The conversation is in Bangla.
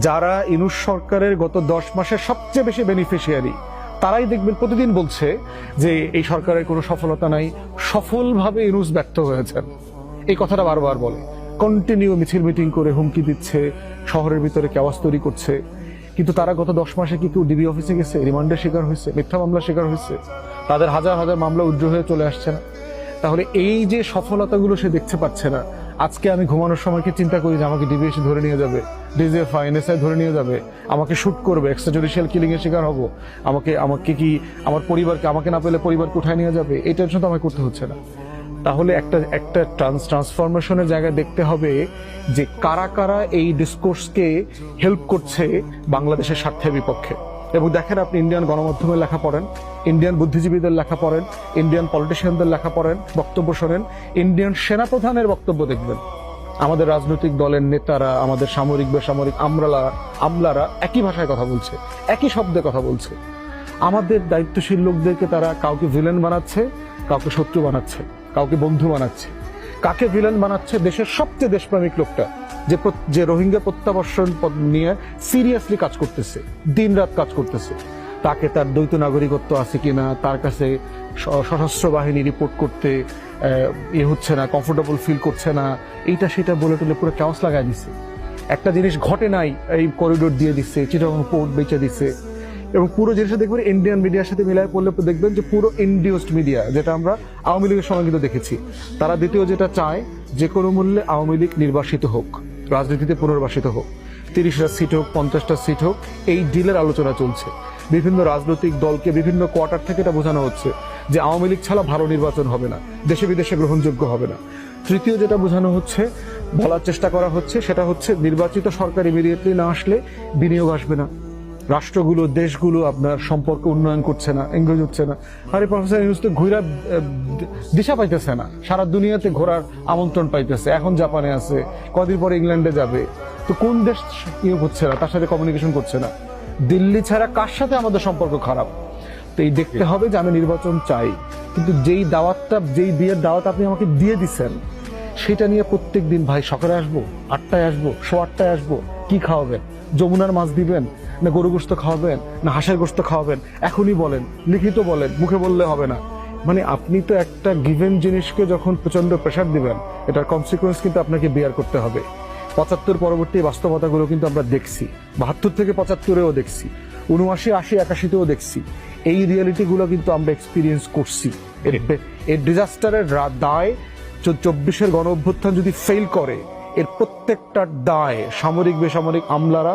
যারা ইনুস সরকারের গত 10 মাসের সবচেয়ে বেশি বেনিফিশিয়ারি, তারাই দেখবেন প্রতিদিন বলছে যে এই সরকারের কোনো সফলতা নাই, সফলভাবে ইনুস ব্যর্থ হয়েছেন। এই কথাটা বারবার বলে, কন্টিনিউ মিছিল মিটিং করে হুমকি দিচ্ছে, শহরের ভিতরে কেওয়াস তৈরি করছে। কিন্তু তারা গত 10 মাসে কি কেউ ডিবি অফিসে গেছে, রিমান্ডের শিকার হয়েছে, মিথ্যা মামলার শিকার হয়েছে? তাদের হাজার হাজার মামলা উজ্জ্ব হয়ে চলে আসছে না? তাহলে এই যে সফলতাগুলো সে দেখতে পাচ্ছে না, আজকে আমি ঘুমানোর সময় কি চিন্তা করি যে আমাকে ডিবি এসে ধরে নিয়ে যাবে, ডিজিএফআই এনএসআই ধরে নিয়ে যাবে, আমাকে শুট করবে, এক্সট্রাজুডিশিয়াল কিলিং এর শিকার হব, আমাকে কি আমার পরিবারকে, আমাকে না পেলে পরিবারকে উঠায় নিয়ে যাবে, এই টেনশন তো আমাকে করতে হচ্ছে না। তাহলে একটা ট্রান্সফরমেশনের জায়গায় দেখতে হবে যে কারা কারা এই ডিসকোর্সকে হেল্প করছে বাংলাদেশের স্বার্থের বিপক্ষে। এবং দেখেন, আপনি ইন্ডিয়ান গণমাধ্যমের লেখা পড়েন, ইন্ডিয়ান বুদ্ধিজীবীদের লেখা পড়েন, ইন্ডিয়ান পলিটিশিয়ানদের লেখা পড়েন, বক্তব্য শোনেন, ইন্ডিয়ান সেনাপ্রধানের বক্তব্য দেখবেন, আমাদের রাজনৈতিক দলের নেতারা, আমাদের সামরিক বেসামরিক আমলারা একই ভাষায় কথা বলছে, একই শব্দে কথা বলছে। আমাদের দায়িত্বশীল লোকদেরকে তারা কাউকে ভিলেন বানাচ্ছে, কাউকে শত্রু বানাচ্ছে, কাউকে বন্ধু বানাচ্ছে। কাকে ভিলেন বানাচ্ছে? দেশের সবচেয়ে দেশপ্রেমিক লোকটা, যে রোহিঙ্গা প্রত্যাবর্ষণ নিয়ে সিরিয়াসলি কাজ করতেছে, দিন রাত কাজ করতেছে, তাকে তার দ্বৈত নাগরিকত্ব আছে কিনা, তার কাছে সশস্ত্র বাহিনী রিপোর্ট করতে হচ্ছে না, কমফোর্টেবল ফিল করছে না, এইটা সেটা বলে টলে পুরো চাওয়াস লাগাই দিচ্ছে। একটা জিনিস ঘটে নাই, এই করিডোর দিয়ে দিচ্ছে, চিটাগং পোর্ট বেচে দিচ্ছে। এবং পুরো জিনিসটা দেখবেন ইন্ডিয়ান মিডিয়ার সাথে মিলাই পড়লে দেখবেন যে পুরো ইন্ডিউসড মিডিয়া, যেটা আমরা আওয়ামী লীগের সময় কিন্তু দেখেছি। তারা দ্বিতীয় যেটা চায়, যে কোনো মূল্যে আওয়ামী লীগ নির্বাসিত হোক, রাজনীতিতে পুনর্বাসিত হোক, 30টা সিট হোক, 50টা সিট হোক, এই ডিলের আলোচনা চলছে। বিভিন্ন রাজনৈতিক দলকে বিভিন্ন কোয়ার্টার থেকে এটা বোঝানো হচ্ছে যে আওয়ামী লীগ ছাড়া ভালো নির্বাচন হবে না, দেশে বিদেশে গ্রহণযোগ্য হবে না। তৃতীয় যেটা বোঝানো হচ্ছে, বলার চেষ্টা করা হচ্ছে, সেটা হচ্ছে নির্বাচিত সরকার ইমিডিয়েটলি না আসলে বিনিয়োগ আসবে না, রাষ্ট্রগুলো, দেশগুলো আপনার সম্পর্ক উন্নয়ন করছে না, এঙ্গেজ হচ্ছে না। আরে প্রফেসর ইউনূস তো ঘুরা দিশা পাইতেছে না, সারা দুনিয়াতে ঘোরার আমন্ত্রণ পাইতেছে, এখন জাপানে আছে, কদিন পরে ইংল্যান্ডে যাবে। তো কোন দেশ হচ্ছে না, তার সাথে কমিউনিকেশন করছে না? দিল্লি ছাড়া কার সাথে আমাদের সম্পর্ক খারাপ? তো এই দেখতে হবে যে আমি নির্বাচন চাই, কিন্তু যেই বিয়ের দাওয়াত আপনি আমাকে দিয়ে দিচ্ছেন, সেটা নিয়ে প্রত্যেক দিন, ভাই সকালে আসবো, 8টায় আসবো, 8:15 আসবো, কি খাওয়াবেন? যমুনার মাছ দিবেন, না গরু গোস্ত খাওয়াবেন, না হাঁসের গোস্ত খাওয়াবেন? এখনই বলেন, লিখিত বলেন, মুখে বললে হবে না। মানে আপনি তো একটা গিভেন জিনিসকে যখন প্রচন্ড প্রেশার দিবেন, এটার কনসিকুয়েন্স কিন্তু আপনাকে বিয়ার করতে হবে। 75 পরবর্তী বাস্তবতাগুলো কিন্তু আমরা দেখছি, 72 থেকে 75-এও দেখছি, 79, 80, 81-তেও দেখছি। এই রিয়েলিটিগুলো কিন্তু আমরা এক্সপিরিয়েন্স করছি। এর ডিজাস্টারের দায় 24-এর গণ অভ্যুত্থান যদি ফেল করে, এর প্রত্যেকটা দায় সামরিক বেসামরিক আমলারা